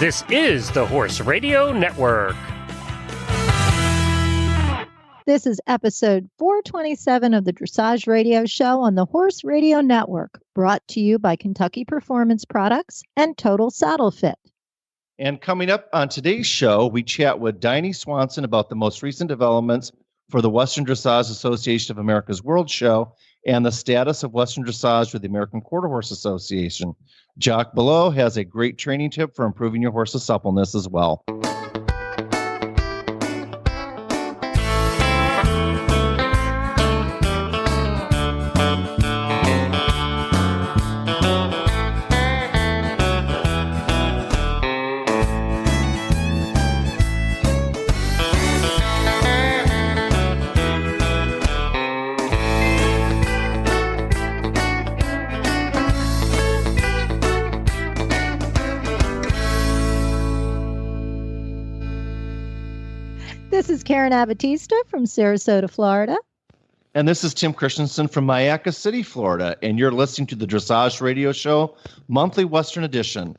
This is the Horse Radio Network. This is episode 427 of the Dressage Radio Show on the Horse Radio Network, brought to you by Kentucky Performance Products and Total Saddle Fit. And coming up on today's show, we chat with Dini Swanson about the most recent developments for the Western Dressage Association of America's World Show and the status of Western Dressage with the American Quarter Horse Association. Jock Ballou has a great training tip for improving your horse's suppleness as well. This is Karen Abatista from Sarasota, Florida. And this is Tim Christensen from Mayaca City, Florida. And you're listening to the Dressage Radio Show, monthly Western edition.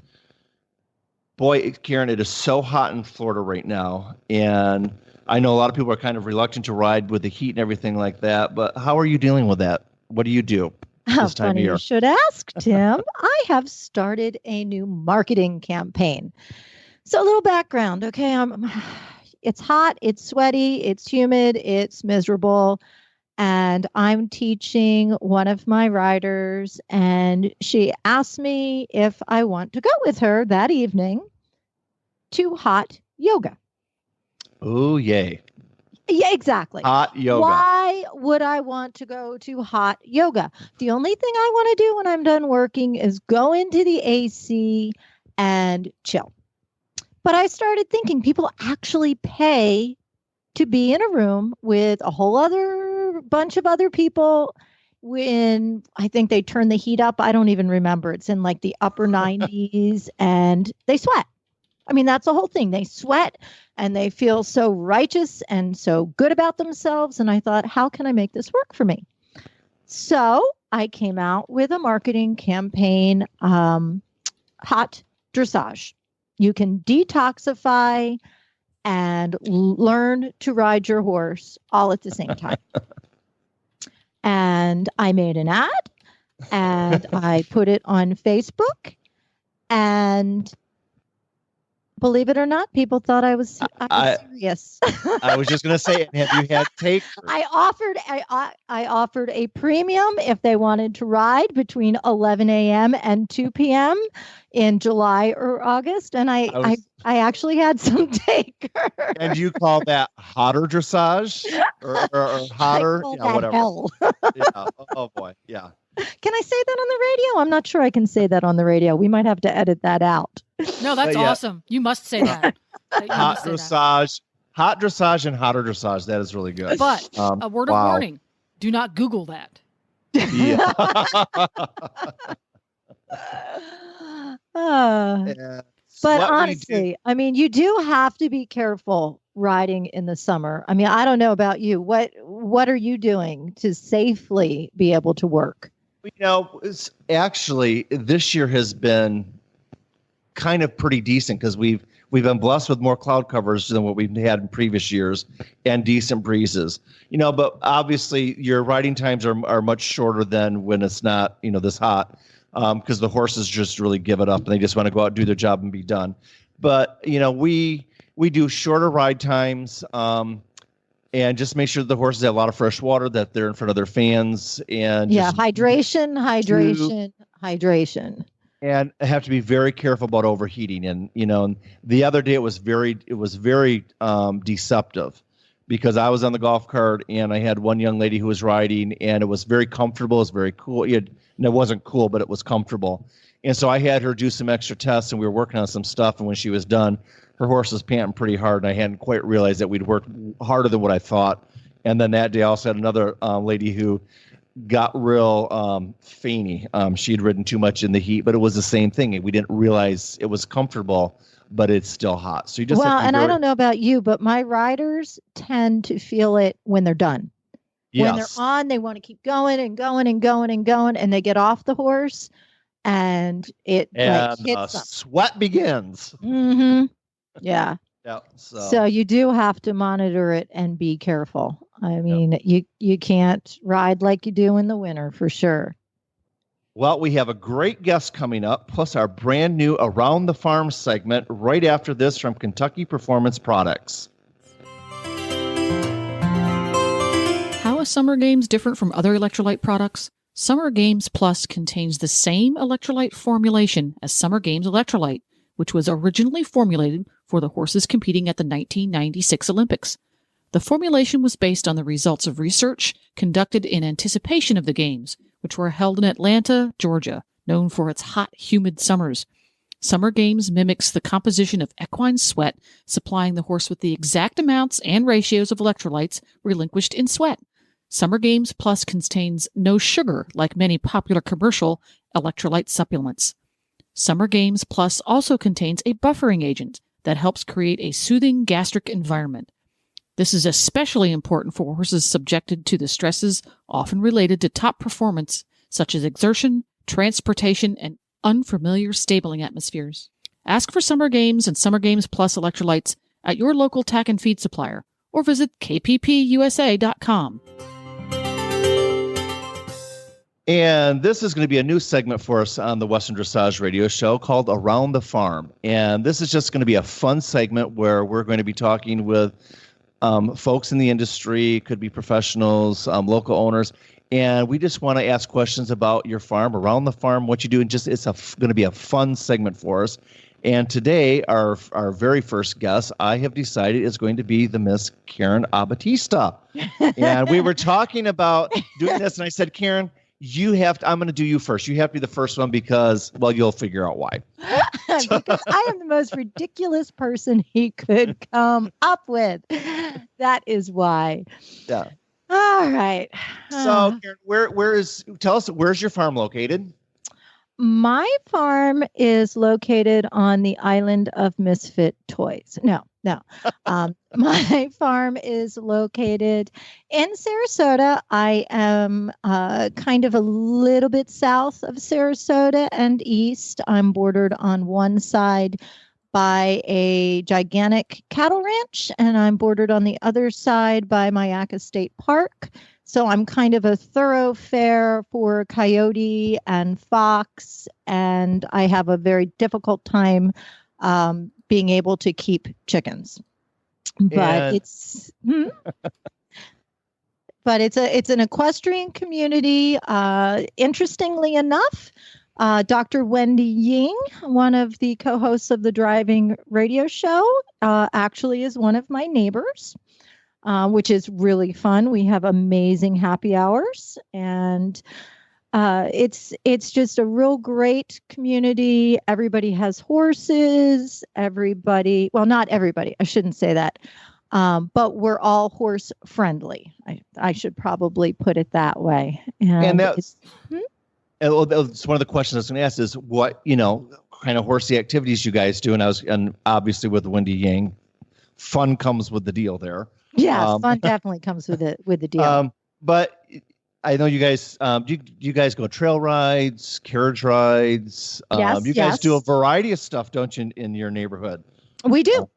Boy, Karen, it is so hot in Florida right now. And I know a lot of people are kind of reluctant to ride with the heat and everything like that. But how are you dealing with that? What do you do this time of year? You should ask, Tim. I have started a new marketing campaign. So a little background, okay? It's hot, it's sweaty, it's humid, it's miserable. And I'm teaching one of my riders, and she asked me if I want to go with her that evening to hot yoga. Oh, yay. Yeah, exactly. Hot yoga. Why would I want to go to hot yoga? The only thing I want to do when I'm done working is go into the AC and chill. But I started thinking people actually pay to be in a room with a whole other bunch of other people when I think they turn the heat up. I don't even remember. It's in like the upper 90s and they sweat. I mean, that's the whole thing. They sweat and they feel so righteous and so good about themselves. And I thought, how can I make this work for me? So I came out with a marketing campaign, hot dressage. You can detoxify and learn to ride your horse all at the same time. And I made an ad and I put it on Facebook. And believe it or not, people thought I was serious. I was just going to say, have you had takers? I offered a premium if they wanted to ride between 11 a.m. and 2 p.m. in July or August, and I actually had some takers. And you call that hotter dressage or hotter? Yeah, whatever. Hell. Yeah. Oh boy. Yeah. Can I say that on the radio? I'm not sure I can say that on the radio. We might have to edit that out. No, that's awesome. You must say that. Hot dressage and hotter dressage. That is really good. But a word of warning: do not Google that. Yeah. But honestly, I mean, you do have to be careful riding in the summer. I mean, I don't know about you. What are you doing to safely be able to work? You know, it's actually this year has been kind of pretty decent because we've been blessed with more cloud covers than what we've had in previous years and decent breezes. You know, but obviously your riding times are much shorter than when it's not, this hot. Because the horses just really give it up and they just want to go out, do their job and be done. But, we do shorter ride times and just make sure the horses have a lot of fresh water, that they're in front of their fans. And hydration. And have to be very careful about overheating. And, and the other day it was very deceptive. Because I was on the golf cart and I had one young lady who was riding and it was very comfortable. It was very cool. And it wasn't cool, but it was comfortable. And so I had her do some extra tests and we were working on some stuff. And when she was done, her horse was panting pretty hard. And I hadn't quite realized that we'd worked harder than what I thought. And then that day I also had another lady who got real fainty. She'd ridden too much in the heat, but it was the same thing. We didn't realize it was comfortable, but it's still hot. So you just and I don't know about you, but my riders tend to feel it when they're done. Yes. When they're on, they want to keep going and going and going and going, and they get off the horse. and it And hits them. sweat begins. Mm-hmm. Yeah. Yeah. So you do have to monitor it and be careful. I mean, you can't ride like you do in the winter for sure. Well, we have a great guest coming up, plus our brand new Around the Farm segment right after this from Kentucky Performance Products. How is Summer Games different from other electrolyte products? Summer Games Plus contains the same electrolyte formulation as Summer Games Electrolyte, which was originally formulated for the horses competing at the 1996 Olympics. The formulation was based on the results of research conducted in anticipation of the Games, which were held in Atlanta, Georgia, known for its hot, humid summers. Summer Games mimics the composition of equine sweat, supplying the horse with the exact amounts and ratios of electrolytes relinquished in sweat. Summer Games Plus contains no sugar like many popular commercial electrolyte supplements. Summer Games Plus also contains a buffering agent that helps create a soothing gastric environment. This is especially important for horses subjected to the stresses often related to top performance, such as exertion, transportation, and unfamiliar stabling atmospheres. Ask for Summer Games and Summer Games Plus electrolytes at your local tack and feed supplier or visit kppusa.com. And this is going to be a new segment for us on the Western Dressage Radio Show called Around the Farm. And this is just going to be a fun segment where we're going to be talking with folks in the industry, could be professionals, local owners, and we just want to ask questions about your farm, around the farm, what you do, and just it's going to be a fun segment for us. And today, our very first guest, I have decided, is going to be the Miss Karen Abatista. And we were talking about doing this, and I said, Karen, I'm going to do you first. You have to be the first one because, well, you'll figure out why. Because I am the most ridiculous person he could come up with. That is why. Yeah. All right. So, Karen, tell us, where's your farm located? My farm is located on the island of Misfit Toys. No. My farm is located in Sarasota. I am kind of a little bit south of Sarasota and east. I'm bordered on one side by a gigantic cattle ranch, and I'm bordered on the other side by Mayaca State Park. So I'm kind of a thoroughfare for coyote and fox, and I have a very difficult time being able to keep chickens. But it's an equestrian community. Interestingly enough, Dr. Wendy Ying, one of the co-hosts of the Driving Radio Show, actually is one of my neighbors. Which is really fun. We have amazing happy hours, and it's just a real great community. Everybody has horses. Well, not everybody. I shouldn't say that. But we're all horse friendly. I should probably put it that way. And that's one of the questions I was going to ask is what kind of horsey activities you guys do, and obviously with Wendy Yang, fun comes with the deal there. Yeah, fun definitely comes with the deal. But I know you guys. Do you guys go trail rides, carriage rides? Yes, you guys do a variety of stuff, don't you, in your neighborhood? We do.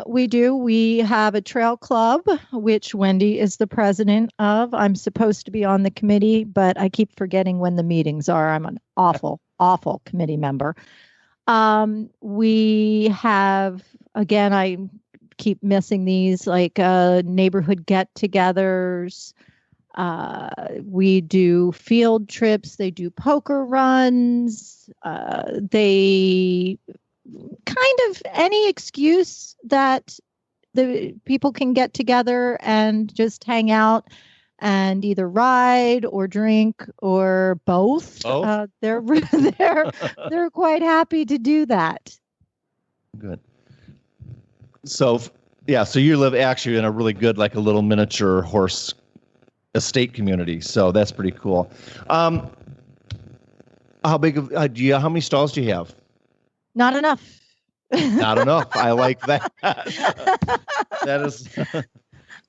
We do. We have a trail club, which Wendy is the president of. I'm supposed to be on the committee, but I keep forgetting when the meetings are. I'm an awful committee member. We have, again, I keep missing these, like neighborhood get-togethers. We do field trips. They do poker runs. They kind of any excuse that the people can get together and just hang out and either ride or drink or both. They're quite happy to do that. Good. So you live actually in a really good, like a little miniature horse estate community. So that's pretty cool. How big of how many stalls do you have? Not enough. Not enough. I like that. That is.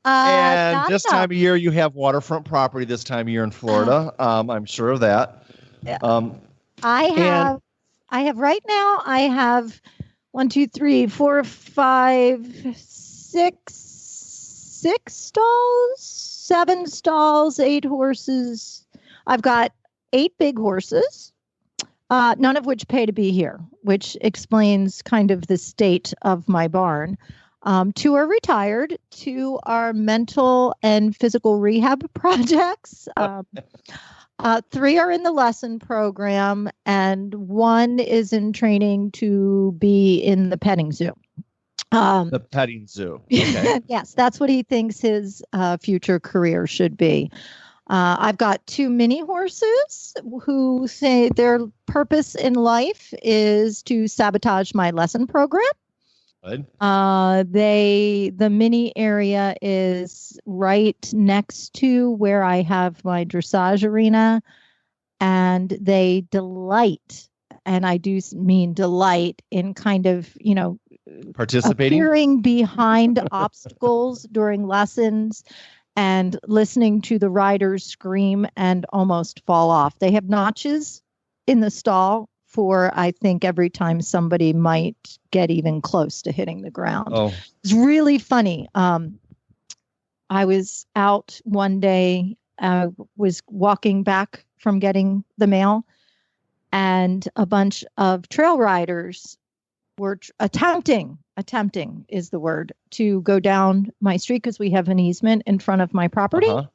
And this time of year, you have waterfront property this time of year in Florida. I'm sure of that. Yeah. I have right now, I have 1, 2, 3, 4, 5, 6 stalls, 7 stalls, 8 horses. I've got 8 big horses, none of which pay to be here, which explains kind of the state of my barn. 2 are retired, 2 are mental and physical rehab projects. 3 are in the lesson program, and 1 is in training to be in the petting zoo. The petting zoo. Okay. Yes, that's what he thinks his future career should be. I've got 2 mini horses who say their purpose in life is to sabotage my lesson program. Good. The mini area is right next to where I have my dressage arena, and they delight, and I do mean delight, in kind of, Participating. appearing behind obstacles during lessons and listening to the riders scream and almost fall off. They have notches in the stall for, I think, every time somebody might get even close to hitting the ground. Oh, It's really funny. I was out one day, was walking back from getting the mail, and a bunch of trail riders were attempting is the word, to go down my street because we have an easement in front of my property. uh-huh.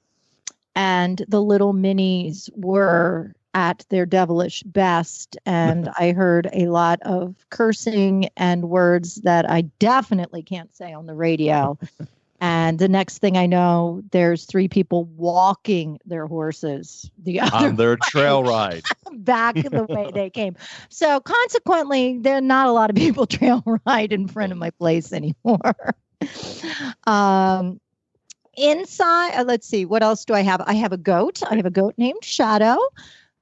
And the little minis were at their devilish best. And I heard a lot of cursing and words that I definitely can't say on the radio. And the next thing I know, there's 3 people walking their horses On their trail ride. back the way they came. So consequently, there are not a lot of people trail ride in front of my place anymore. Inside, let's see, what else do I have? I have a goat. I have a goat named Shadow,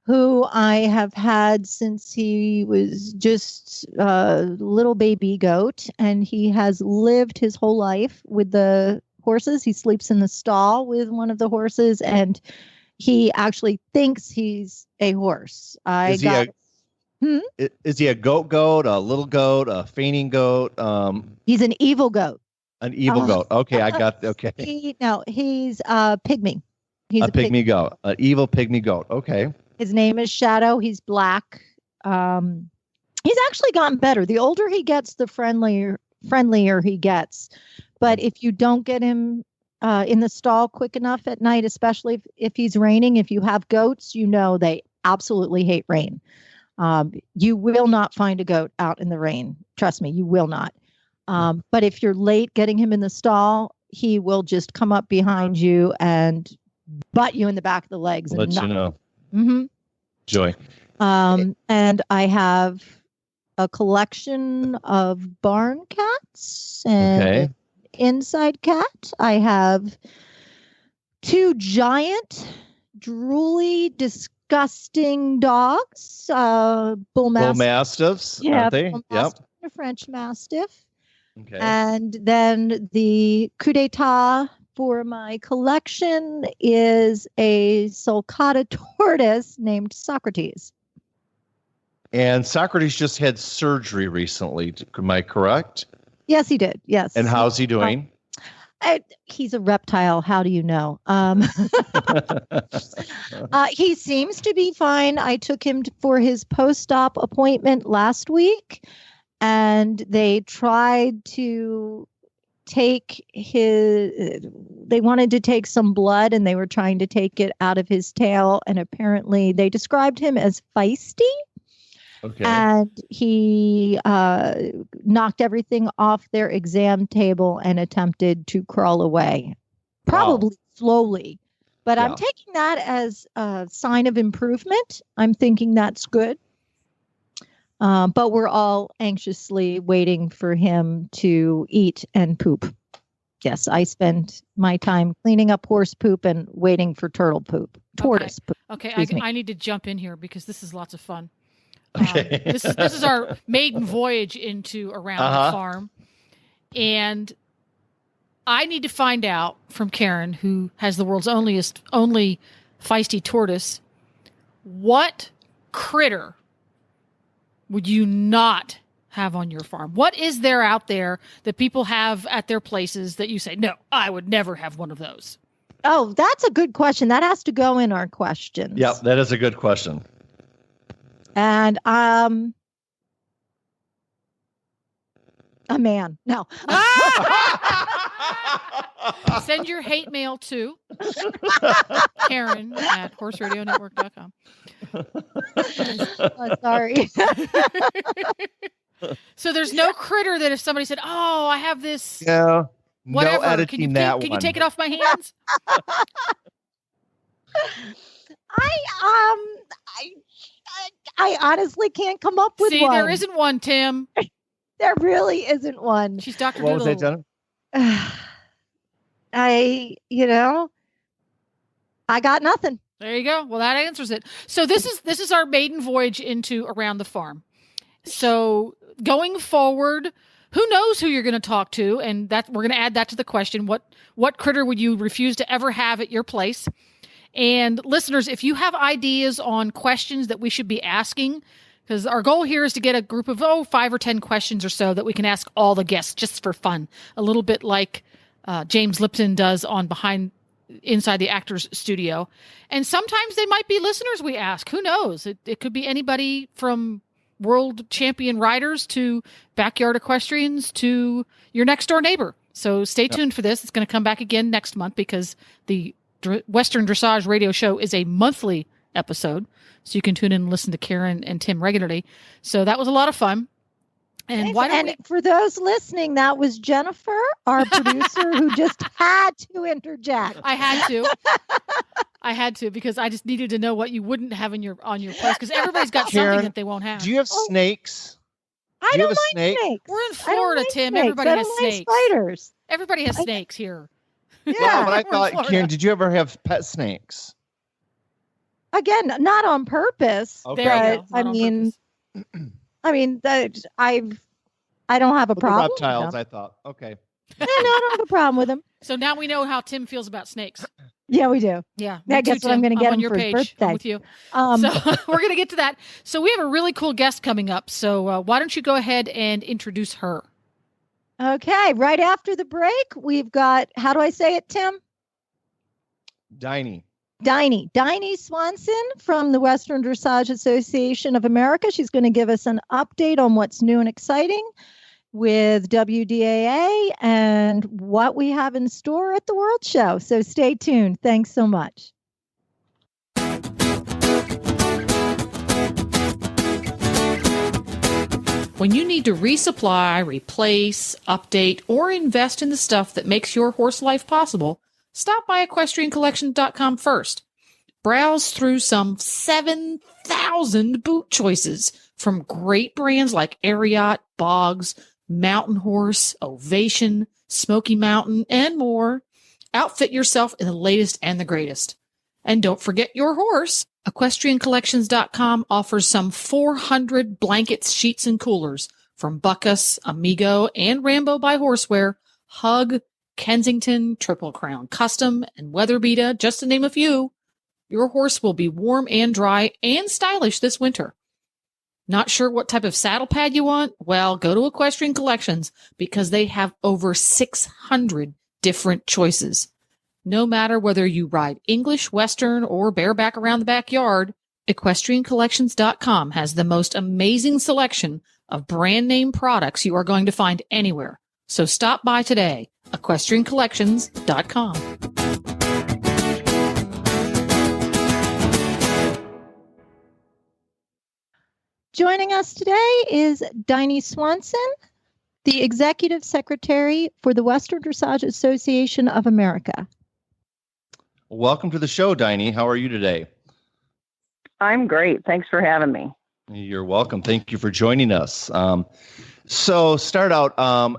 who I have had since he was just a little baby goat, and he has lived his whole life with the horses. He sleeps in the stall with one of the horses, and he actually thinks he's a horse. Is he a goat, a little goat, a fainting goat? He's an evil goat. An evil goat. Okay, I got. Okay. He's a pygmy. He's a pygmy goat. An evil pygmy goat. Okay. His name is Shadow. He's black. He's actually gotten better. The older he gets, the friendlier he gets. But if you don't get him in the stall quick enough at night, especially if he's raining, if you have goats, they absolutely hate rain. You will not find a goat out in the rain. Trust me, you will not. But if you're late getting him in the stall, he will just come up behind you and butt you in the back of the legs. Let you know. Mm-hmm. Joy. And I have a collection of barn cats and inside cat. I have 2 giant, drooly, disgusting dogs. Bull mastiffs, aren't they? Yep. A French mastiff. Okay. And then the coup d'etat for my collection is a sulcata tortoise named Socrates. And Socrates just had surgery recently. Am I correct? Yes, he did. Yes. And how's he doing? He's a reptile. How do you know? He seems to be fine. I took him for his post-op appointment last week, and they tried to they wanted to take some blood, and they were trying to take it out of his tail, and apparently they described him as feisty. Okay. And he knocked everything off their exam table and attempted to crawl away, probably slowly. But I'm taking that as a sign of improvement. I'm thinking that's good. But we're all anxiously waiting for him to eat and poop. Yes, I spend my time cleaning up horse poop and waiting for tortoise poop. Okay, I need to jump in here because this is lots of fun. This is our maiden voyage into around the farm, and I need to find out from Karen, who has the world's only feisty tortoise, what critter would you not have on your farm? What is there out there that people have at their places that you say, no, I would never have one of those? Oh, that's a good question. That has to go in our questions. Yep, that is a good question. And a man. No. Send your hate mail to Karen at horseradionetwork.com. Oh, sorry. So there's no critter that if somebody said, oh, I have this, Yeah. whatever, No editing can that you one. take it off my hands? I honestly can't come up with See, one. there isn't one, Tim. There really isn't one. She's Dr. What was that, Doodle. Jenna? I got nothing. There you go. Well, that answers it. So this is our maiden voyage into Around the Farm. So going forward, who knows who you're going to talk to, and that we're going to add that to the question. What critter would you refuse to ever have at your place? And listeners, if you have ideas on questions that we should be asking, because our goal here is to get a group of 5 or 10 questions or so that we can ask all the guests just for fun, a little bit like James Lipton does on Inside the Actors Studio. And sometimes they might be listeners we ask. Who knows? It could be anybody from world champion riders to backyard equestrians to your next door neighbor. So stay tuned for this. It's going to come back again next month because the Western Dressage Radio Show is a monthly episode. So you can tune in and listen to Karen and Tim regularly. So that was a lot of fun. And for those listening, that was Jennifer, our producer, who just had to interject. I had to because I just needed to know what you wouldn't have on your place because everybody's got Karen, something that they won't have. Do you have snakes? I Do you don't have a mind snake? snakes. We're in Florida, Tim. Snakes. Everybody I has don't mind snakes. Spiders. Everybody has snakes here. Yeah. Yeah, but I We're in thought, Florida. Karen, did you ever have pet snakes? Again, not on purpose. Okay. There you go. But Not on purpose. I don't have a With the problem. reptiles, with them. I thought. Okay. No, I don't have a problem with them. So now we know how Tim feels about snakes. Yeah, we do. Yeah. I me guess too, what I'm Tim. going to get on him your for his page. birthday. I'm with you. Um, So we're going to get to that. So we have a really cool guest coming up. So why don't you go ahead and introduce her? Okay, right after the break, we've got, how do I say it, Tim? Dini. Dini Swanson from the Western Dressage Association of America. She's going to give us an update on what's new and exciting with WDAA and what we have in store at the World Show. So stay tuned. Thanks so much. When you need to resupply, replace, update, or invest in the stuff that makes your horse life possible, stop by equestriancollection.com first. Browse through some 7,000 boot choices from great brands like Ariat, Boggs, Mountain Horse, Ovation, Smoky Mountain, and more. Outfit yourself in the latest and the greatest. And don't forget your horse. EquestrianCollections.com offers some 400 blankets, sheets, and coolers from Buckus, Amigo, and Rambo by Horsewear, Hug, Kensington, Triple Crown Custom, and Weatherbeta, just to name a few. Your horse will be warm and dry and stylish this winter. Not sure what type of saddle pad you want? Well, go to Equestrian Collections because they have over 600 different choices. No matter whether you ride English, Western, or bareback around the backyard, EquestrianCollections.com has the most amazing selection of brand name products you are going to find anywhere. So stop by today, EquestrianCollections.com. Joining us today is Dini Swanson, the Executive Secretary for the Western Dressage Association of America. Welcome to the show, Dini. How are you today? I'm great. Thanks for having me. You're welcome. Thank you for joining us. So start out,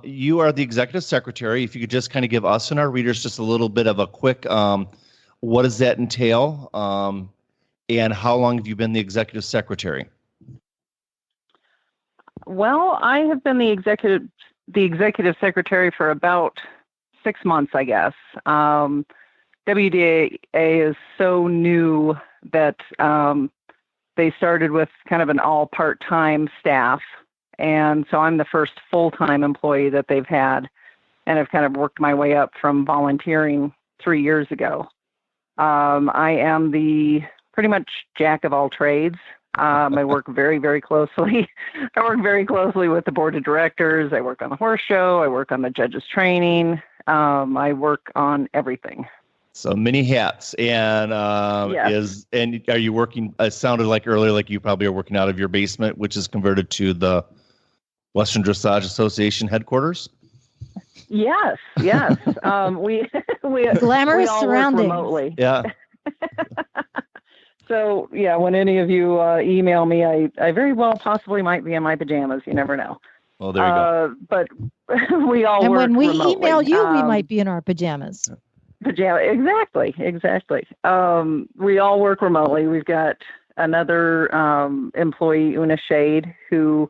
you are the Executive Secretary. If you could just kind of give us and our readers just a little bit of a quick, what does that entail? And how long have you been the Executive Secretary? Well, I have been the executive secretary for about 6 months, I guess. WDAA is so new that they started with kind of an all part-time staff. And so I'm the first full-time employee that they've had, and I've kind of worked my way up from volunteering 3 years ago. I am the pretty much jack of all trades. I work very, very closely. I work very closely with the board of directors. I work on the horse show. I work on the judges training. I work on everything. So many hats. And Yes. are you working? It sounded like earlier like you probably are working out of your basement, which is converted to the Western Dressage Association headquarters. Yes. We Glamorous all surroundings. work remotely. Yeah. So yeah, when any of you email me, I very well possibly might be in my pajamas. You never know. Well, there you go. But we all And work when we remotely. email you, we might be in our pajamas. Pajama, exactly. We all work remotely. We've got another employee, Una Shade, who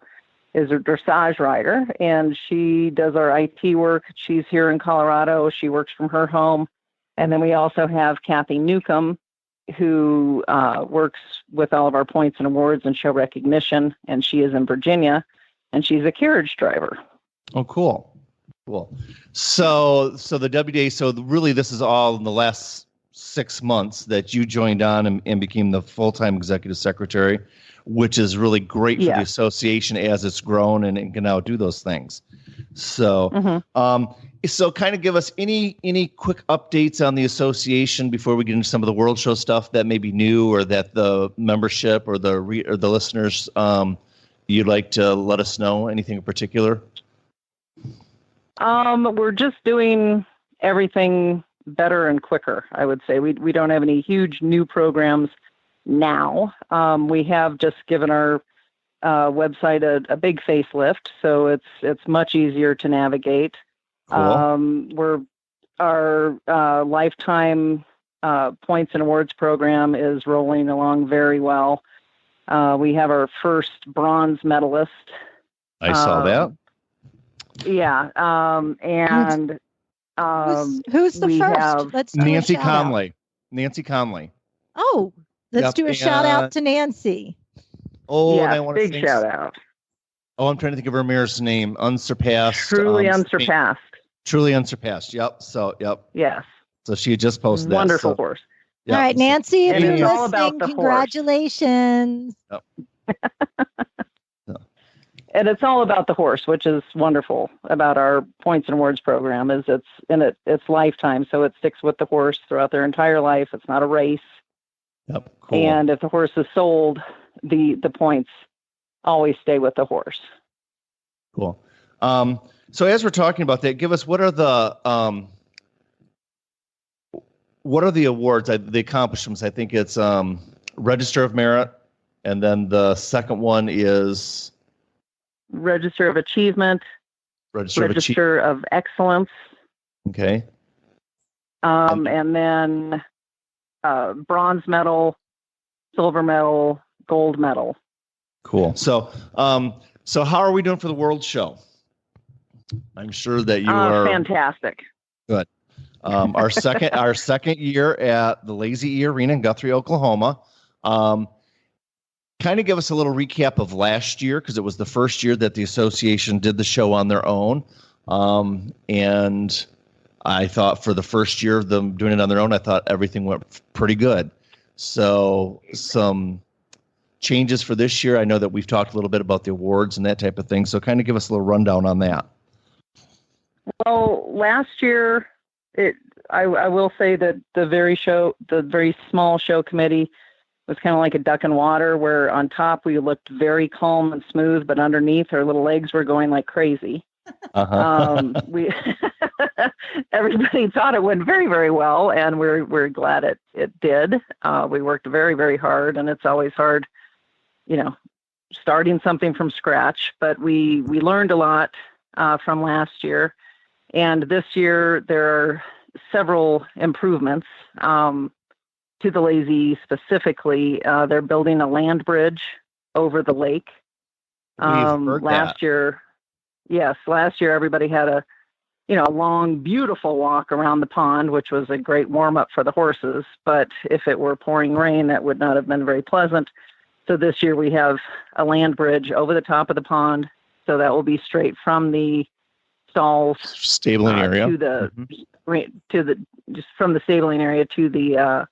is a dressage rider, and she does our IT work. She's here in Colorado. She works from her home. And then we also have Kathy Newcomb, who works with all of our points and awards and show recognition, and she is in Virginia, and she's a carriage driver. Oh, cool. So the WDA, so really this is all in the last 6 months that you joined on and became the full-time executive secretary, which is really great for the association as it's grown and can now do those things. So, so kind of give us any quick updates on the association before we get into some of the World Show stuff that may be new or that the membership or the listeners you'd like to let us know. Anything in particular? We're just doing everything better and quicker, I would say. We don't have any huge new programs now. We have just given our website a big facelift, so it's much easier to navigate. Cool. Our lifetime points and awards program is rolling along very well. We have our first bronze medalist. I saw that. Yeah. And who's the we first? have Let's do Nancy a shout out. Conley. Nancy Conley. Oh, let's Yep, do a shout out to Nancy. Oh, and I yes, want to big shout out. Oh, I'm trying to think of her mayor's name. Unsurpassed. Truly unsurpassed. Truly unsurpassed. Yep. So, yep. Yes. So she had just posted Wonderful that. So, horse. yep. All right, Nancy, if And you're it's all about listening, the horse. congratulations. Yep. And it's all about the horse, which is wonderful about our points and awards program. Is it's lifetime, so it sticks with the horse throughout their entire life. It's not a race. Yep. Cool. And if the horse is sold, the points always stay with the horse. Cool. So as we're talking about that, give us what are the awards, the accomplishments? I think it's Register of Merit, and then the second one is Register of Achievement, Register of Excellence. Okay. And then bronze medal, silver medal, gold medal. Cool. So how are we doing for the World Show? I'm sure that you are fantastic. Good. Our second year at the Lazy E Arena in Guthrie, Oklahoma. Kind of give us a little recap of last year, because it was the first year that the association did the show on their own. And I thought for the first year of them doing it on their own, I thought everything went pretty good. So some changes for this year. I know that we've talked a little bit about the awards and that type of thing. So kind of give us a little rundown on that. Well, last year, I will say that the very small show committee was kind of like a duck in water, where on top we looked very calm and smooth, but underneath our little legs were going like crazy. We everybody thought it went very, very well, and we're glad it did. We worked very, very hard, and it's always hard, starting something from scratch. But we learned a lot from last year, and this year there are several improvements to the Lazy specifically. They're building a land bridge over the lake. Last year everybody had a long, beautiful walk around the pond, which was a great warm up for the horses. But if it were pouring rain, that would not have been very pleasant. So this year we have a land bridge over the top of the pond. So that will be straight from the stalls Stabling area. to the just from the stabling area to the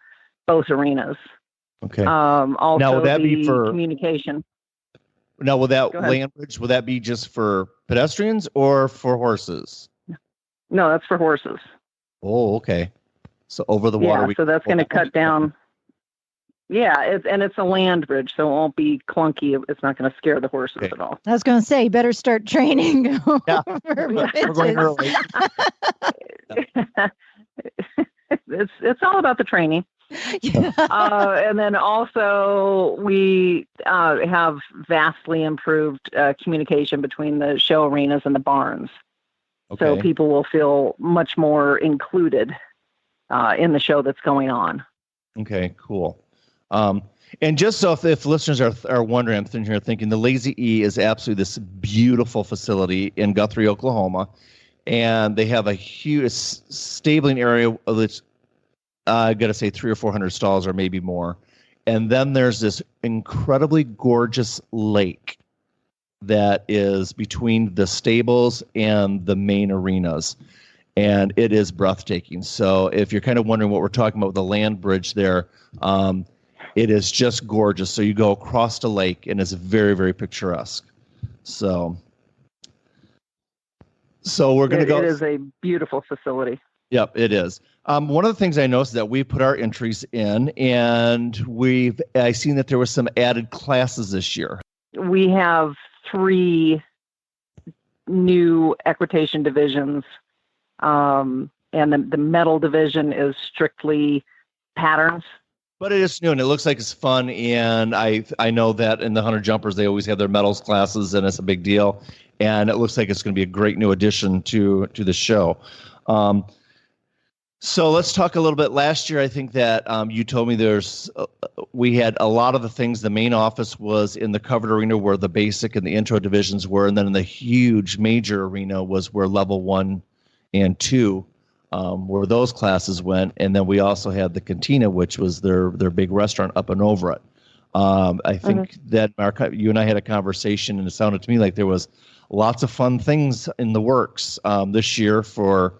both arenas. Okay. Also, now, would that the be for communication? Now, will that Go ahead. land bridge, will that be just for pedestrians or for horses? No, that's for horses. Oh, okay. So over the water. Yeah, so that's going to cut down. Yeah, it's a land bridge, so it won't be clunky. It's not going to scare the horses at all. I was going to say, you better start training. Yeah. for We're going early. It's all about the training. Yeah. And then also we have vastly improved communication between the show arenas and the barns. Okay. So people will feel much more included in the show that's going on. Okay, cool. And just so if listeners are wondering, I'm sitting here thinking the Lazy E is absolutely this beautiful facility in Guthrie, Oklahoma. And they have a huge stabling area that's, I got to say, 300 or 400 stalls or maybe more. And then there's this incredibly gorgeous lake that is between the stables and the main arenas. And it is breathtaking. So if you're kind of wondering what we're talking about with the land bridge there, it is just gorgeous. So you go across the lake, and it's very, very picturesque. So we're going to go. It is a beautiful facility. Yep, it is. One of the things I noticed is that we put our entries in, and I seen that there were some added classes this year. We have 3 new equitation divisions, and the metal division is strictly patterns. But it is new, and it looks like it's fun, and I know that in the 100 jumpers, they always have their metals classes, and it's a big deal, and it looks like it's going to be a great new addition to the show. So let's talk a little bit. Last year, I think that you told me we had a lot of the things. The main office was in the covered arena where the basic and the intro divisions were, and then in the huge major arena was where level 1 and 2 where those classes went, and then we also had the cantina, which was their big restaurant up and over it. I think that Mark, you and I had a conversation, and it sounded to me like there was lots of fun things in the works this year for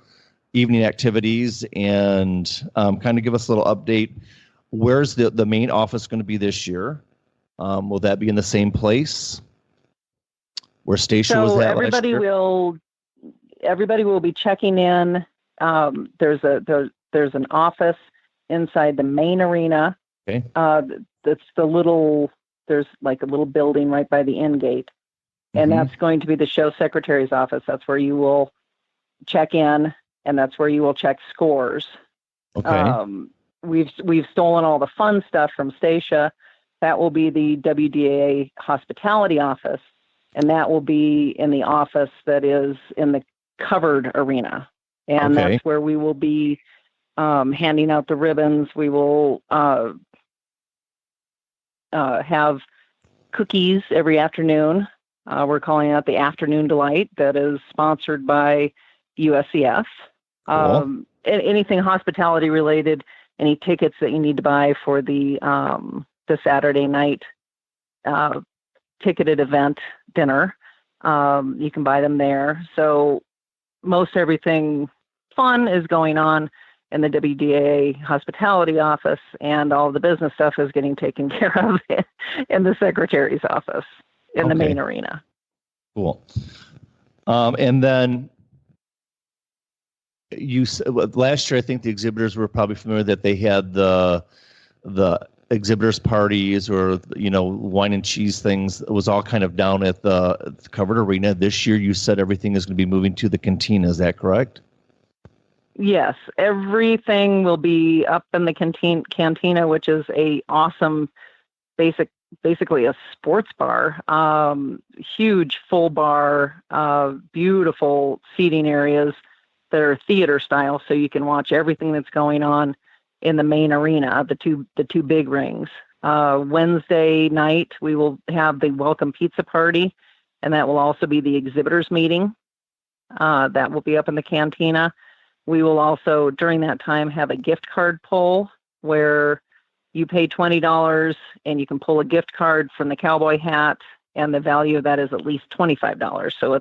evening activities, and kind of give us a little update. Where's the main office going to be this year? Will that be in the same place where Stacia was at last year? Everybody will be checking in. There's an office inside the main arena. Okay. That's there's like a little building right by the end gate. And that's going to be the show secretary's office. That's where you will check in, and that's where you will check scores. Okay. We've stolen all the fun stuff from Stacia. That will be the WDAA hospitality office, and that will be in the office that is in the covered arena. And that's where we will be handing out the ribbons. We will have cookies every afternoon. We're calling out the Afternoon Delight that is sponsored by USCF. Cool. Anything hospitality related, any tickets that you need to buy for the Saturday night ticketed event dinner, you can buy them there. So most everything fun is going on in the WDAA hospitality office, and all the business stuff is getting taken care of in the secretary's office in the main arena. Cool. And then last year, I think the exhibitors were probably familiar that they had the exhibitors parties or wine and cheese things. It was all kind of down at the covered arena. This year, you said everything is going to be moving to the cantina. Is that correct? Yes, everything will be up in the cantina, which is a awesome, basically a sports bar, huge full bar, beautiful seating areas that are theater style, so you can watch everything that's going on in the main arena, the two big rings. Wednesday night, we will have the welcome pizza party, and that will also be the exhibitors meeting. That will be up in the cantina. We will also, during that time, have a gift card pull where you pay $20 and you can pull a gift card from the cowboy hat, and the value of that is at least $25. So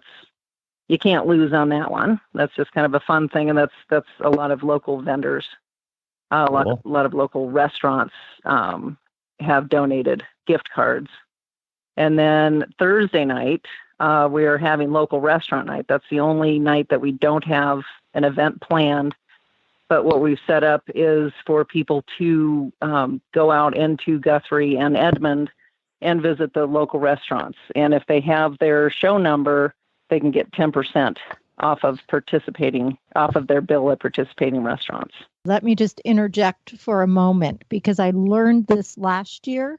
you can't lose on that one. That's just kind of a fun thing, and that's a lot of local vendors, a lot of local restaurants have donated gift cards. And then Thursday night, we are having local restaurant night. That's the only night that we don't have an event planned. But what we've set up is for people to go out into Guthrie and Edmond and visit the local restaurants. And if they have their show number, they can get 10% off of their bill at participating restaurants. Let me just interject for a moment, because I learned this last year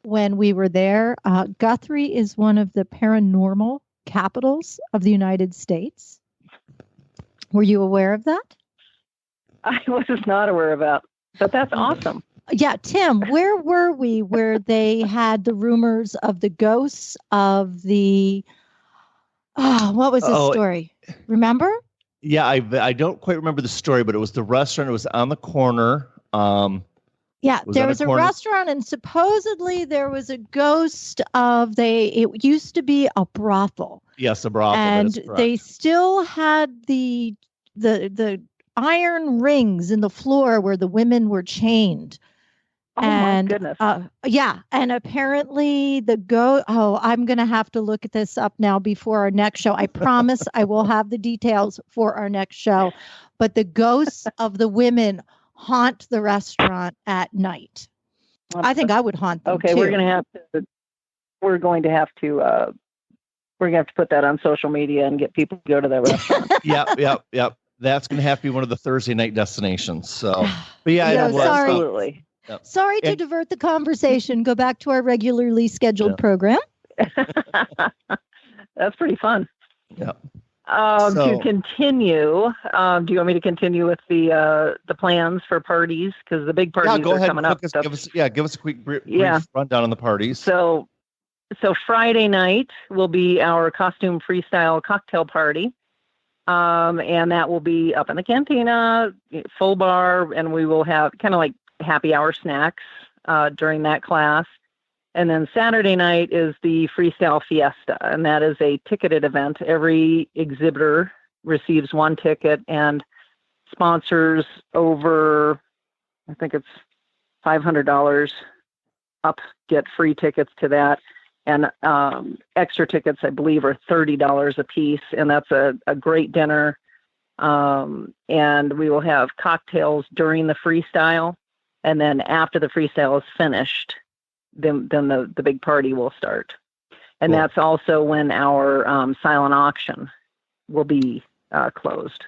when we were there. Guthrie is one of the paranormal capitals of the United States. Were you aware of that? I was not aware of that, but that's awesome. Yeah, Tim, where were we where they had the rumors of the ghosts of the, what was the story? Remember? Yeah, I don't quite remember the story, but it was the restaurant. It was on the corner. Yeah, there was a restaurant, and supposedly there was a ghost of it used to be a brothel. Yes, a brothel. And they still had the iron rings in the floor where the women were chained. Oh, my goodness. Yeah. And apparently I'm going to have to look at this up now before our next show. I promise I will have the details for our next show. But the ghosts of the women haunt the restaurant at night. I think I would haunt them too. We're going to have to put that on social media and get people to go to that restaurant. Yep. That's going to have to be one of the Thursday night destinations. So, but yeah, sorry. Absolutely. Yep. Sorry to divert the conversation. Go back to our regularly scheduled program. That's pretty fun. Yeah. To continue, do you want me to continue with the plans for parties? Because the big parties go are ahead coming up. Give us a quick brief rundown on the parties. So Friday night will be our costume freestyle cocktail party. And that will be up in the cantina, full bar, and we will have kind of like happy hour snacks during that class. And then Saturday night is the Freestyle Fiesta, and that is a ticketed event. Every exhibitor receives one ticket, and sponsors over, I think it's $500 up get free tickets to that. And extra tickets, I believe, are $30 a piece, and that's a great dinner. And we will have cocktails during the freestyle, and then after the freestyle is finished, then the big party will start. And that's also when our silent auction will be closed.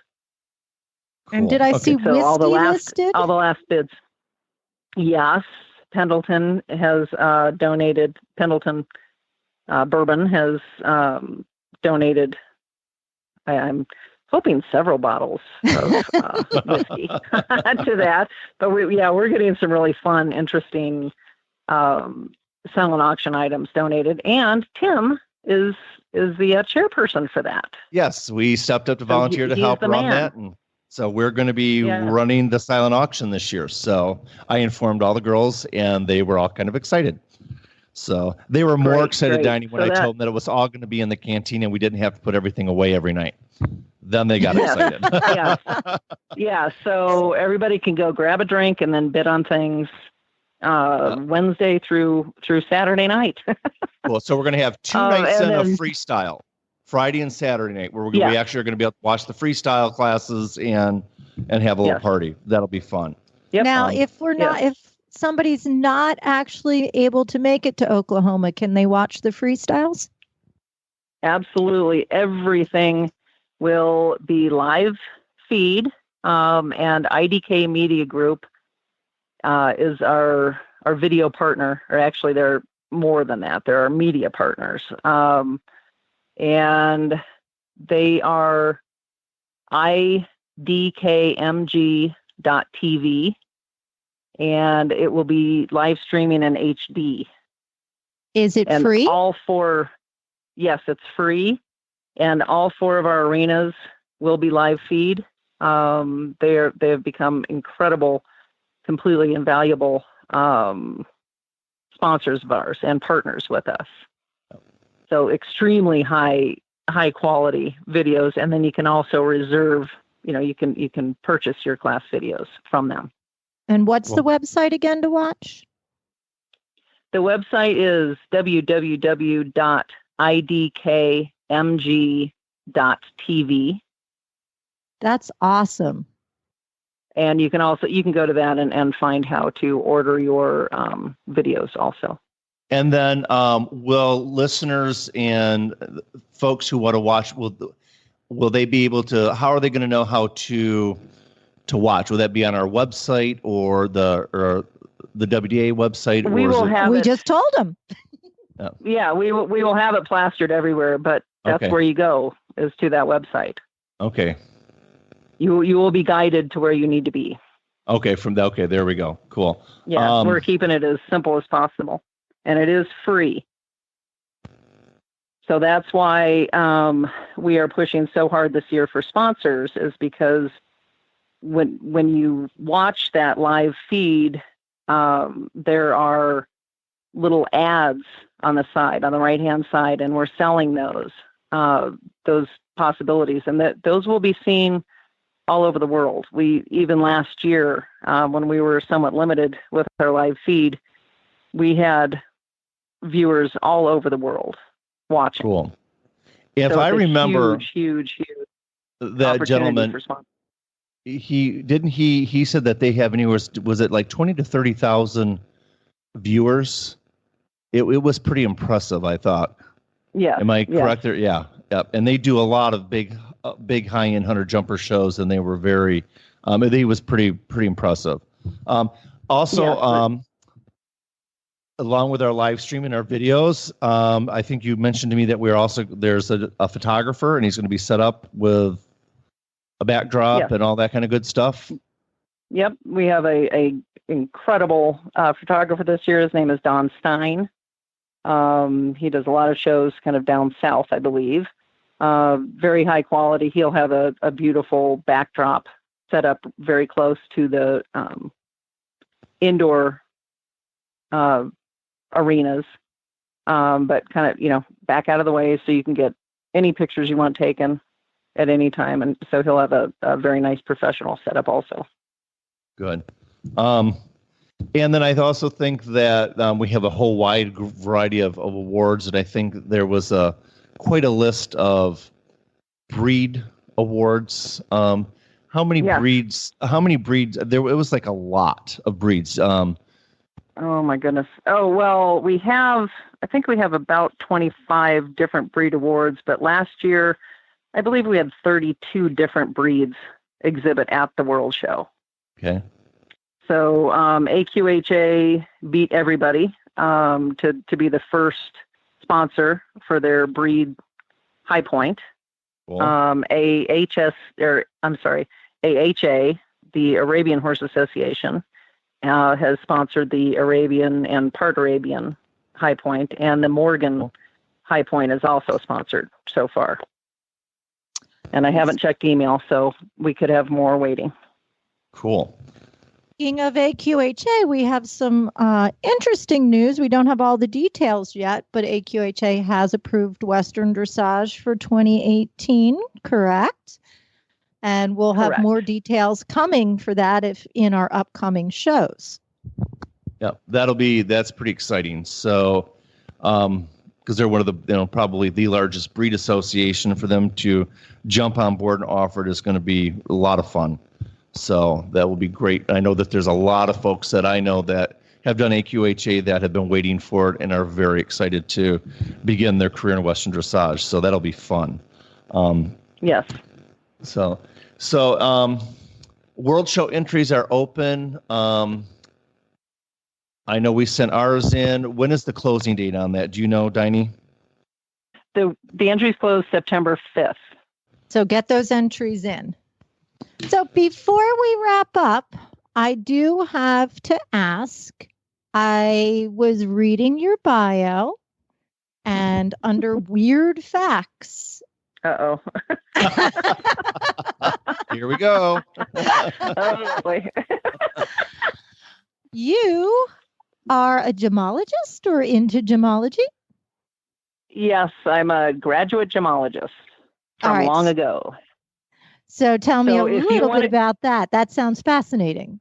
Cool. And did I see whiskey listed? All the last bids. Yes, Pendleton has donated. Pendleton Bourbon has donated. I'm hoping several bottles of whiskey to that. But we're getting some really fun, interesting silent auction items donated. And Tim is the chairperson for that. Yes, we stepped up to volunteer to help run that, and so we're going to be running the silent auction this year. So I informed all the girls, and they were all kind of excited. So they were more excited, Dini, when I told them that it was all going to be in the canteen and we didn't have to put everything away every night. Then they got excited. Yeah. So everybody can go grab a drink and then bid on things Wednesday through Saturday night. Cool. So we're going to have 2 nights of freestyle, Friday and Saturday night, where we actually are going to be able to watch the freestyle classes and have a little party. That'll be fun. Yep. Now, if somebody's not actually able to make it to Oklahoma, can they watch the freestyles? Absolutely. Everything will be live feed, and IDK Media Group is our video partner, or actually they're more than that. They're our media partners. And they are idkmg.tv, and it will be live streaming in HD. Is it free? Yes, it's free. And all 4 of our arenas will be live feed. They have become incredible, completely invaluable sponsors of ours and partners with us. So extremely high quality videos, and then you can also reserve. You can purchase your class videos from them. And what's the website again to watch? The website is www.idkmg.tv. That's awesome. And you can go to that and find how to order your videos also. And then will listeners and folks who want to watch, will they be able to, how are they going to know how to watch? Will that be on our website or the WDAA website? We just told them. Oh. Yeah, we will have it plastered everywhere, but that's where you go, is to that website. Okay. You will be guided to where you need to be. Okay, there we go. Cool. Yeah, we're keeping it as simple as possible, and it is free. So that's why we are pushing so hard this year for sponsors, is because when you watch that live feed, there are little ads on the side, on the right-hand side, and we're selling those possibilities, and those will be seen all over the world. We, even last year, when we were somewhat limited with our live feed, we had viewers all over the world watching. Cool. If I remember, huge that gentleman, he said that they have anywhere, was it like 20 to 30,000 viewers? It was pretty impressive, I thought. Yeah. Am I correct there? Yeah. Yep. And they do a lot of big high-end hunter jumper shows, and they were very, it was pretty impressive. Along with our live stream and our videos, I think you mentioned to me that there's a photographer, and he's going to be set up with a backdrop and all that kind of good stuff. Yep. We have a incredible photographer this year. His name is Don Stein. He does a lot of shows kind of down south, I believe. Very high quality. He'll have a beautiful backdrop set up very close to the indoor arenas, but kind of, back out of the way so you can get any pictures you want taken at any time. And so he'll have a very nice professional setup also. Good. And then I also think that we have a whole wide variety of awards, and I think there was quite a list of breed awards. How many breeds? It was like a lot of breeds. Oh my goodness. Oh, well, I think we have about 25 different breed awards, but last year, I believe we had 32 different breeds exhibit at the World Show. Okay. So AQHA beat everybody to be the first sponsor for their breed High Point. Cool. AHA, the Arabian Horse Association, has sponsored the Arabian and part Arabian High Point, and the Morgan High Point is also sponsored so far. And I haven't checked email, so we could have more waiting. Cool. Speaking of AQHA, we have some interesting news. We don't have all the details yet, but AQHA has approved Western Dressage for 2018, correct? And we'll have more details coming for that in our upcoming shows. Yeah, that's pretty exciting. So, because they're one of the, probably the largest breed association, for them to jump on board and offer it is going to be a lot of fun. So that will be great. I know that there's a lot of folks that I know that have done AQHA that have been waiting for it and are very excited to begin their career in Western Dressage. So that'll be fun. Yes. So World Show entries are open. I know we sent ours in. When is the closing date on that? Do you know, Dini? The entries close September 5th. So get those entries in. So before we wrap up, I do have to ask, I was reading your bio, and under weird facts. Uh-oh. Here we go. Oh, boy. you are a gemologist or into gemology? Yes, I'm a graduate gemologist All from right. long ago. So tell me a So if you little want bit about that. That sounds fascinating.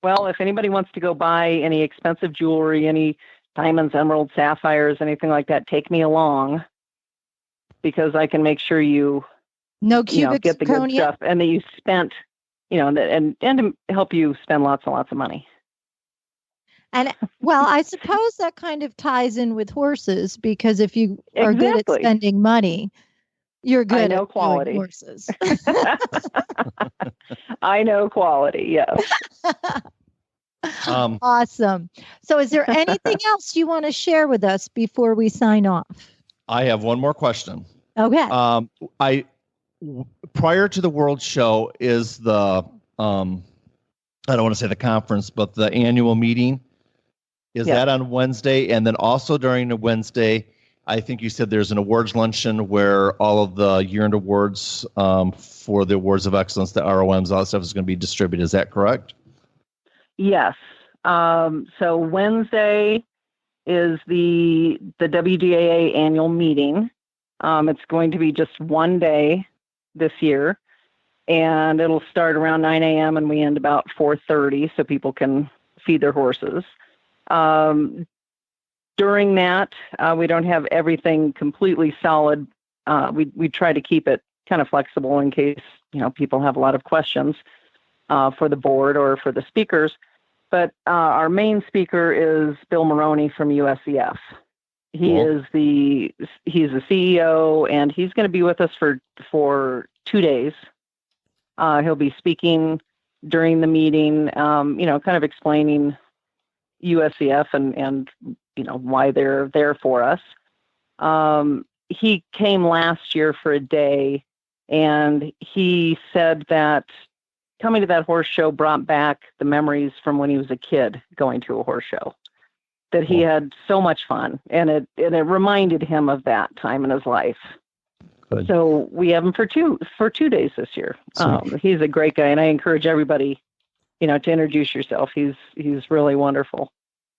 Well, if anybody wants to go buy any expensive jewelry, any diamonds, emeralds, sapphires, anything like that, take me along, because I can make sure you Cubic get the good zirconia? stuff, and that you spent, and to help you spend lots and lots of money. And well, I suppose that kind of ties in with horses, because if you are good at Exactly. spending money, you're good I know at quality. doing horses. I know quality, yes. Awesome. So is there anything else you want to share with us before we sign off? I have one more question. Okay. Prior to the World Show is the I don't want to say the conference, but the annual meeting. Is that on Wednesday? And then also during the Wednesday, I think you said there's an awards luncheon where all of the year-end awards for the Awards of Excellence, the ROMs, all that stuff is going to be distributed. Is that correct? Yes. So Wednesday is the WDAA annual meeting. It's going to be just one day this year, and it'll start around 9 a.m. and we end about 4:30, so people can feed their horses. During that, we don't have everything completely solid. We try to keep it kind of flexible in case people have a lot of questions for the board or for the speakers. But our main speaker is Bill Maroney from USEF. He's the CEO, and he's going to be with us for 2 days. He'll be speaking during the meeting, kind of explaining USEF and why they're there for us. He came last year for a day, and he said that coming to that horse show brought back the memories from when he was a kid going to a horse show, that he had so much fun, and it reminded him of that time in his life. Good. So we have him for two days this year. He's a great guy, and I encourage everybody, to introduce yourself. He's really wonderful.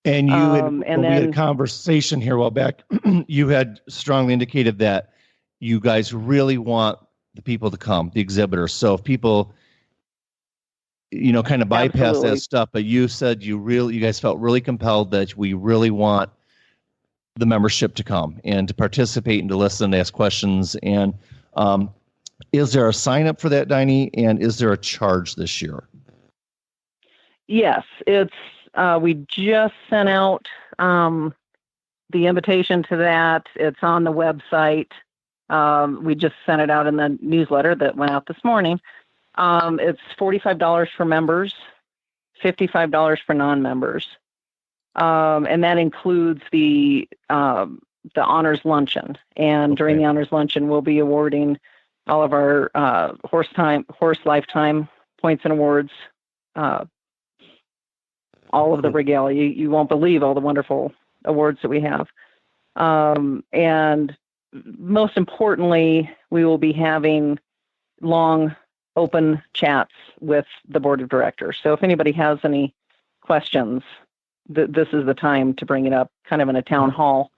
And you we had a conversation here a while back. You had strongly indicated that you guys really want the people to come, the exhibitors. So if people, kind of bypass that stuff, but you said you guys felt really compelled that we really want the membership to come and to participate and to listen and ask questions. And is there a sign up for that, Dini? And is there a charge this year? Yes, it's. We just sent out the invitation to that. It's on the website. We just sent it out in the newsletter that went out this morning. It's $45 for members, $55 for non-members. And that includes the honors luncheon. And during the honors luncheon, we'll be awarding all of our horse lifetime points and awards, all of the regalia. You won't believe all the wonderful awards that we have. And most importantly, we will be having long, open chats with the board of directors. So if anybody has any questions, this is the time to bring it up, kind of in a town hall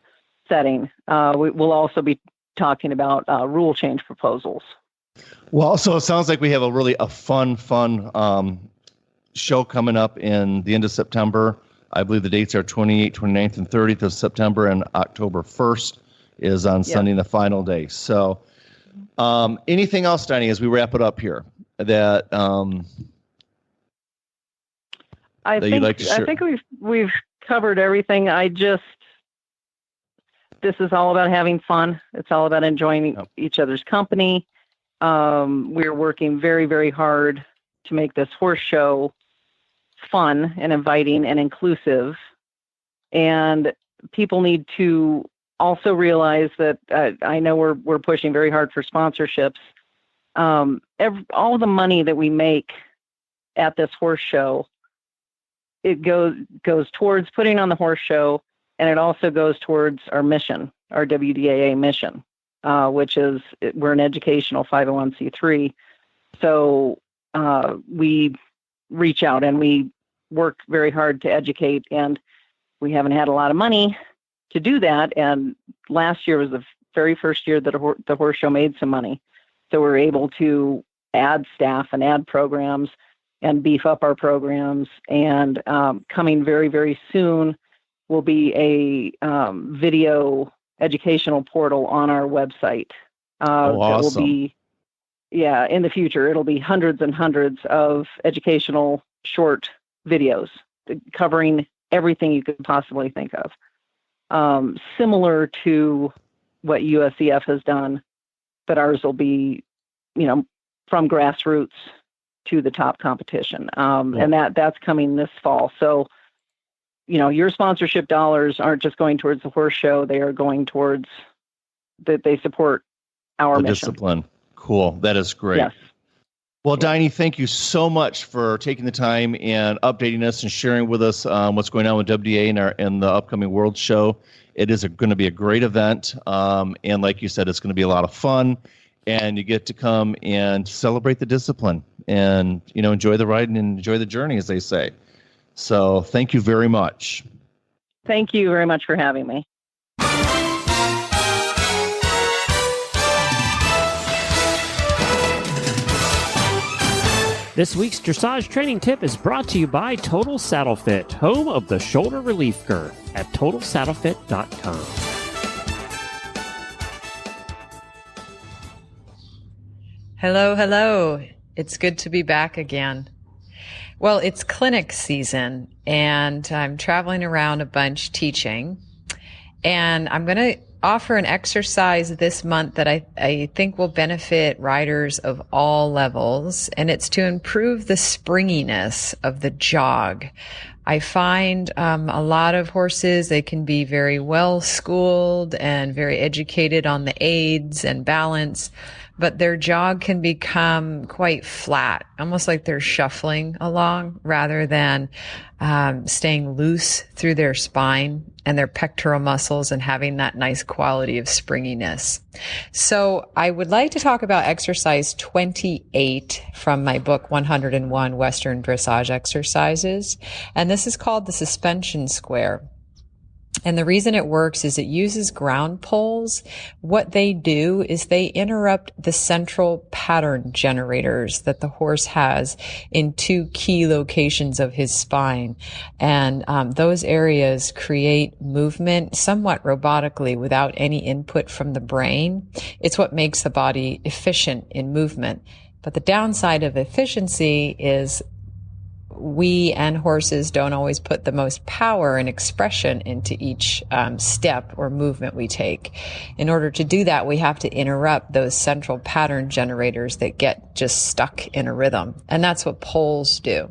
setting. We'll also be talking about rule change proposals. Well, so it sounds like we have a fun show coming up in the end of September. I believe the dates are 28th, 29th, and 30th of September, and October 1st is on Sunday, the final day. So anything else, Dini, as we wrap it up here that I think we've covered everything. This is all about having fun. It's all about enjoying each other's company. We're working very, very hard to make this horse show fun and inviting and inclusive. And people need to also realize that I know we're pushing very hard for sponsorships. All the money that we make at this horse show, it goes towards putting on the horse show, and it also goes towards our mission, our WDAA mission, which is we're an educational 501c3. So we reach out and we worked very hard to educate, and we haven't had a lot of money to do that. And last year was the very first year that the horse show made some money. So we're able to add staff and add programs and beef up our programs. And coming very, very soon will be a video educational portal on our website. Awesome. That will be, in the future, it'll be hundreds and hundreds of educational short videos covering everything you could possibly think of. Similar to what USEF has done, but ours will be, from grassroots to the top competition. And that's coming this fall. So, your sponsorship dollars aren't just going towards the horse show. They are going towards that they support our mission. Discipline. Cool. That is great. Yes. Well, Dini, thank you so much for taking the time and updating us and sharing with us what's going on with WDAA and the upcoming World Show. It is going to be a great event. And like you said, it's going to be a lot of fun. And you get to come and celebrate the discipline and, enjoy the ride and enjoy the journey, as they say. So thank you very much. Thank you very much for having me. This week's dressage training tip is brought to you by Total Saddle Fit, home of the shoulder relief girth at TotalSaddleFit.com. Hello, hello. It's good to be back again. Well, it's clinic season, and I'm traveling around a bunch teaching, and I'm going to offer an exercise this month that I think will benefit riders of all levels, and it's to improve the springiness of the jog. I find a lot of horses, they can be very well schooled and very educated on the aids and balance, but their jog can become quite flat, almost like they're shuffling along rather than staying loose through their spine and their pectoral muscles and having that nice quality of springiness. So I would like to talk about exercise 28 from my book, 101 Western Dressage Exercises. And this is called the suspension square. And the reason it works is it uses ground poles. What they do is they interrupt the central pattern generators that the horse has in two key locations of his spine. And those areas create movement somewhat robotically without any input from the brain. It's what makes the body efficient in movement. But the downside of efficiency is we and horses don't always put the most power and expression into each step or movement we take. In order to do that, we have to interrupt those central pattern generators that get just stuck in a rhythm. And that's what poles do.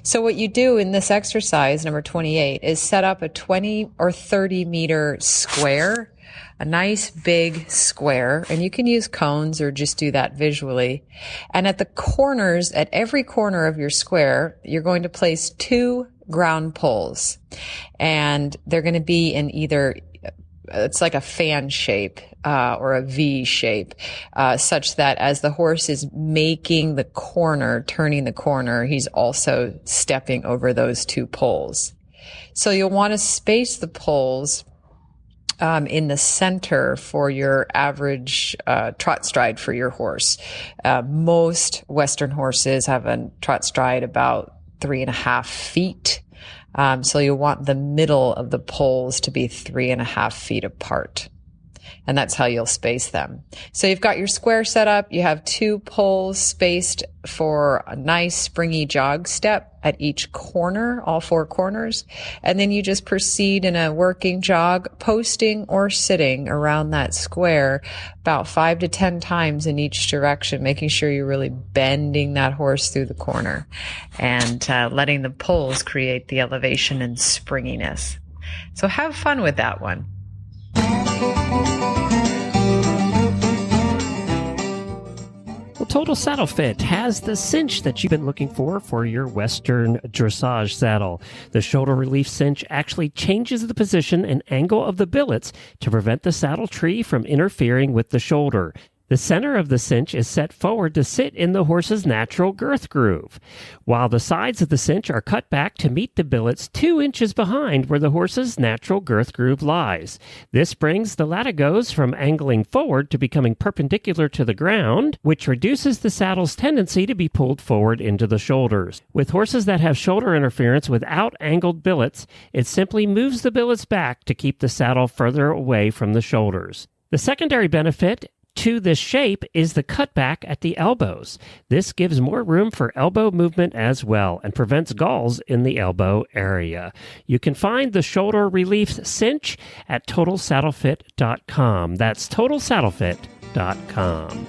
So what you do in this exercise, number 28, is set up a 20 or 30 meter square, a nice big square, and you can use cones or just do that visually. And at the corners, at every corner of your square, you're going to place 2 ground poles. And they're going to be in either, it's like a fan shape, or a V shape, such that as the horse is making the corner, turning the corner, he's also stepping over those 2 poles. So you'll want to space the poles in the center for your average trot stride for your horse. Most Western horses have a trot stride about 3.5 feet. So you'll want the middle of the poles to be 3.5 feet apart. And that's how you'll space them. So you've got your square set up. You have 2 poles spaced for a nice springy jog step at each corner, all 4 corners. And then you just proceed in a working jog, posting or sitting around that square about 5 to 10 times in each direction, making sure you're really bending that horse through the corner and letting the poles create the elevation and springiness. So have fun with that one. Well, Total Saddle Fit has the cinch that you've been looking for your Western dressage saddle. The shoulder relief cinch actually changes the position and angle of the billets to prevent the saddle tree from interfering with the shoulder. The center of the cinch is set forward to sit in the horse's natural girth groove, while the sides of the cinch are cut back to meet the billets 2 inches behind where the horse's natural girth groove lies. This brings the latigos from angling forward to becoming perpendicular to the ground, which reduces the saddle's tendency to be pulled forward into the shoulders. With horses that have shoulder interference without angled billets, it simply moves the billets back to keep the saddle further away from the shoulders. The secondary benefit to this shape is the cutback at the elbows. This gives more room for elbow movement as well and prevents galls in the elbow area. You can find the shoulder relief cinch at TotalSaddleFit.com. That's TotalSaddleFit.com.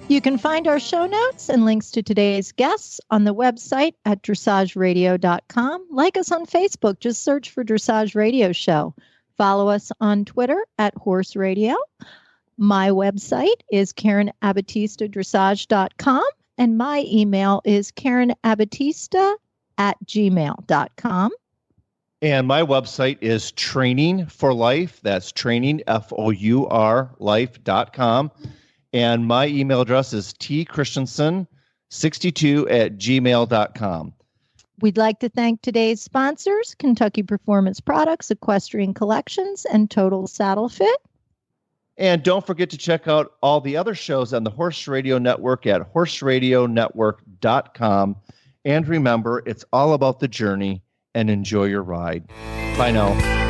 You can find our show notes and links to today's guests on the website at dressageradio.com. Like us on Facebook. Just search for Dressage Radio Show. Follow us on Twitter at Horse Radio. My website is KarenAbatistadressage.com, and my email is KarenAbatista@gmail.com. And my website is Training for Life. That's training, FOUR, life.com. And my email address is tchristiansen62@gmail.com. We'd like to thank today's sponsors, Kentucky Performance Products, Equestrian Collections, and Total Saddle Fit. And don't forget to check out all the other shows on the Horse Radio Network at horseradionetwork.com. And remember, it's all about the journey, and enjoy your ride. Bye now.